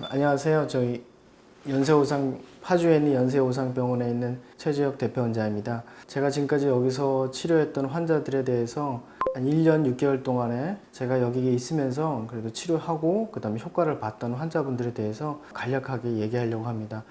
안녕하세요. 저희 연세오상 파주에 있는 연세오상병원에 있는 최재혁 대표원장입니다. 제가 지금까지 여기서 치료했던 환자들에 대해서 한 1년 6개월 동안에 제가 여기에 있으면서 그래도 치료하고 그다음에 효과를 봤던 환자분들에 대해서 간략하게 얘기하려고 합니다.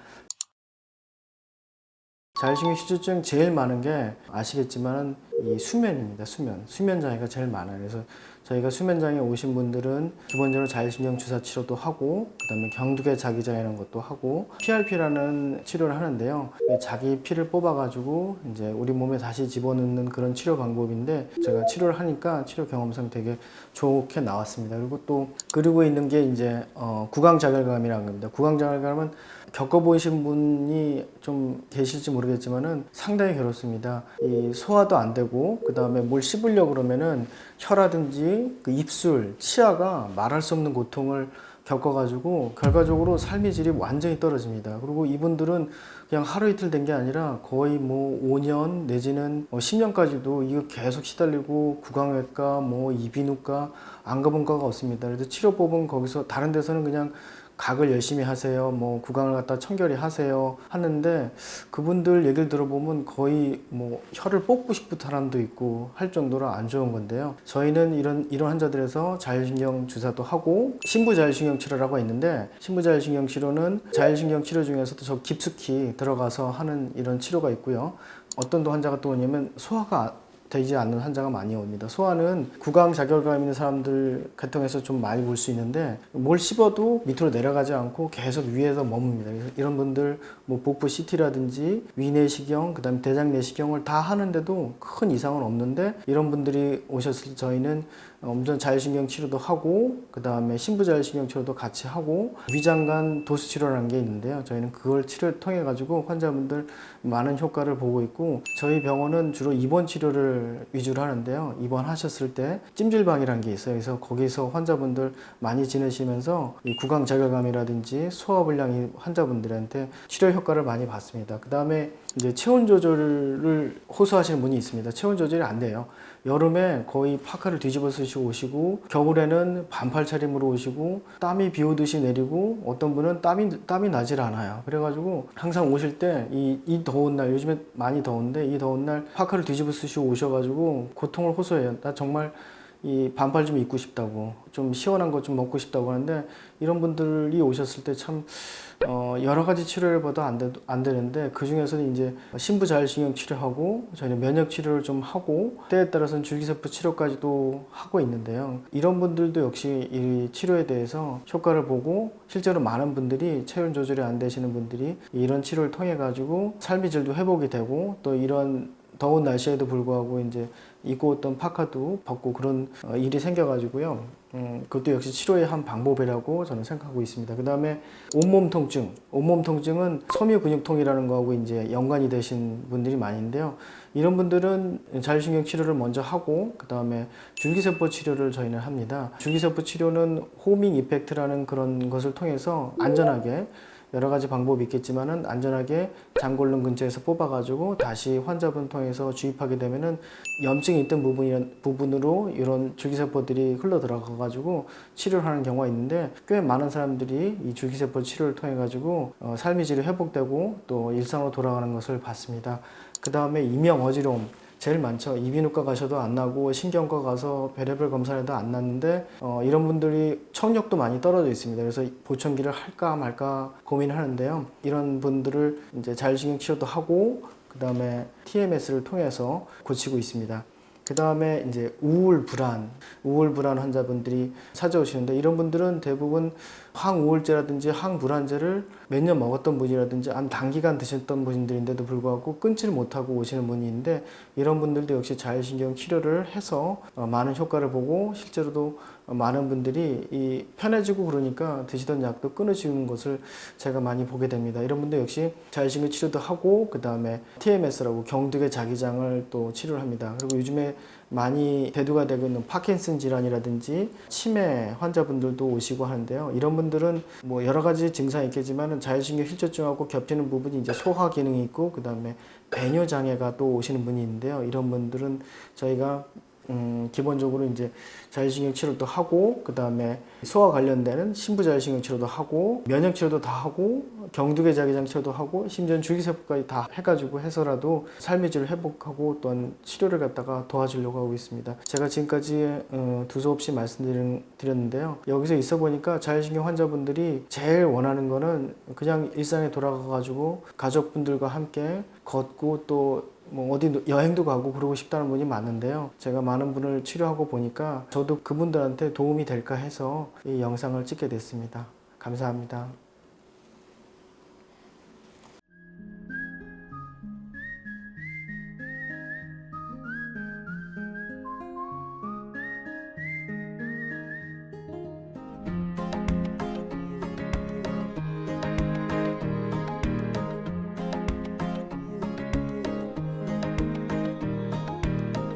자율신경 희소증 제일 많은 게 아시겠지만 이 수면입니다. 수면 장애가 제일 많아요. 그래서 저희가 수면 장애 오신 분들은 기본적으로 자율신경 주사 치료도 하고 그다음에 경두개 자기장이라는 것도 하고 PRP라는 치료를 하는데요. 자기 피를 뽑아가지고 이제 우리 몸에 다시 집어넣는 그런 치료 방법인데 제가 치료를 하니까 치료 경험상 되게 좋게 나왔습니다. 그리고 또 그리고 있는 게 이제 구강자결감이라는 겁니다. 구강자결감은 겪어보신 분이 좀 계실지 모르겠지만은 상당히 괴롭습니다. 이 소화도 안 되고 그 다음에 뭘 씹으려고 그러면은 혀라든지 그 입술, 치아가 말할 수 없는 고통을 겪어가지고 결과적으로 삶의 질이 완전히 떨어집니다. 그리고 이분들은 그냥 하루 이틀 된 게 아니라 거의 뭐 5년 내지는 10년까지도 이거 계속 시달리고 구강외과, 뭐 이비인후과, 안 가본 과가 없습니다. 그래서 치료법은 거기서 다른 데서는 그냥 각을 열심히 하세요. 뭐 구강을 갖다 청결히 하세요. 하는데 그분들 얘기를 들어보면 거의 뭐 혀를 뽑고 싶은 사람도 있고 할 정도로 안 좋은 건데요. 저희는 이런 환자들에서 자율신경 주사도 하고 신부자율신경 치료라고 있는데 신부자율신경 치료는 자율신경 치료 중에서도 저 깊숙이 들어가서 하는 이런 치료가 있고요. 어떤 또 환자가 또 오냐면 소화가 되지 않는 환자가 많이 옵니다. 소화는 구강자결감 있는 사람들 계통에서 좀 많이 볼 수 있는데 뭘 씹어도 밑으로 내려가지 않고 계속 위에서 머뭅니다. 그래서 이런 분들 뭐 복부 CT라든지 위내시경, 그다음에 대장내시경을 다 하는데도 큰 이상은 없는데 이런 분들이 오셨을 때 저희는 엄전 자율신경 치료도 하고 그다음에 신부자율신경 치료도 같이 하고 위장관 도수 치료라는 게 있는데요. 저희는 그걸 치료를 통해 가지고 환자분들 많은 효과를 보고 있고 저희 병원은 주로 입원 치료를 위주로 하는데요. 입원하셨을 때 찜질방이라는 게 있어요. 그래서 거기서 환자분들 많이 지내시면서 이 구강자결감이라든지 소화불량 환자분들한테 치료 효과를 많이 받습니다. 그다음에 이제 체온 조절을 호소하시는 분이 있습니다. 체온 조절이 안 돼요. 여름에 거의 파카를 뒤집어 쓰시고 오시고 겨울에는 반팔 차림으로 오시고 땀이 비 오듯이 내리고 어떤 분은 땀이 나질 않아요. 그래가지고 항상 오실 때 이 더운 날 요즘에 많이 더운데 이 더운 날 파카를 뒤집어 쓰시고 오셔가지고 고통을 호소해요. 나 정말 이 반팔 좀 입고 싶다고 좀 시원한 거 좀 먹고 싶다고 하는데 이런 분들이 오셨을 때 참 여러 가지 치료를 봐도 안 되는데 그 중에서는 이제 신부자율신경 치료하고 저희는 면역 치료를 좀 하고 때에 따라서는 줄기세포 치료까지도 하고 있는데요. 이런 분들도 역시 이 치료에 대해서 효과를 보고 실제로 많은 분들이 체온 조절이 안 되시는 분들이 이런 치료를 통해 가지고 삶의 질도 회복이 되고 또 이런 더운 날씨에도 불구하고 이제 입고 있던 파카도 벗고 그런 일이 생겨가지고요. 그것도 역시 치료의 한 방법이라고 저는 생각하고 있습니다. 그 다음에 온몸 통증. 온몸 통증은 섬유 근육통이라는 거하고 이제 연관이 되신 분들이 많은데요. 이런 분들은 자율신경 치료를 먼저 하고 그 다음에 줄기세포 치료를 저희는 합니다. 줄기세포 치료는 호밍 이펙트라는 그런 것을 통해서 안전하게 여러 가지 방법이 있겠지만은 안전하게 장골른 근처에서 뽑아가지고 다시 환자분 통해서 주입하게 되면은 염증이 있던 부분으로 이런 줄기세포들이 흘러 들어가가지고 치료를 하는 경우가 있는데 꽤 많은 사람들이 이 줄기세포 치료를 통해 가지고 삶의 질이 회복되고 또 일상으로 돌아가는 것을 봤습니다. 그 다음에 이명 어지러움. 제일 많죠. 이비인후과 가셔도 안 나고 신경과 가서 별의별 검사를 해도 안 났는데 이런 분들이 청력도 많이 떨어져 있습니다. 그래서 보청기를 할까 말까 고민하는데요. 이런 분들을 이제 자율신경 치료도 하고 그 다음에 TMS를 통해서 고치고 있습니다. 그 다음에 이제 우울 불안 환자분들이 찾아오시는데 이런 분들은 대부분 항우울제라든지 항불안제를 몇 년 먹었던 분이라든지 한 단기간 드셨던 분들인데도 불구하고 끊지를 못하고 오시는 분이 있는데 이런 분들도 역시 자율신경 치료를 해서 많은 효과를 보고 실제로도 많은 분들이 이 편해지고 그러니까 드시던 약도 끊으시는 것을 제가 많이 보게 됩니다. 이런 분들 역시 자율신경 치료도 하고 그 다음에 TMS라고 경두개 자기장을 또 치료를 합니다. 그리고 요즘에 많이 대두가 되고 있는 파킨슨 질환이라든지 치매 환자분들도 오시고 하는데요. 이런 분들은 뭐 여러 가지 증상이 있겠지만 자율신경 실조증하고 겹치는 부분이 이제 소화 기능이 있고 그 다음에 배뇨 장애가 또 오시는 분이 있는데요. 이런 분들은 저희가 기본적으로 이제 자율신경 치료도 하고, 그 다음에 소화 관련되는 신부 자율신경 치료도 하고, 면역 치료도 다 하고, 경두개 자기장 치료도 하고, 심지어 줄기세포까지 다 해가지고 해서라도 삶의 질을 회복하고 또한 치료를 갖다가 도와주려고 하고 있습니다. 제가 지금까지 두서없이 말씀드렸는데요. 여기서 있어 보니까 자율신경 환자분들이 제일 원하는 거는 그냥 일상에 돌아가가지고 가족분들과 함께 걷고 또 뭐 어디 여행도 가고 그러고 싶다는 분이 많은데요. 제가 많은 분을 치료하고 보니까 저도 그분들한테 도움이 될까 해서 이 영상을 찍게 됐습니다. 감사합니다.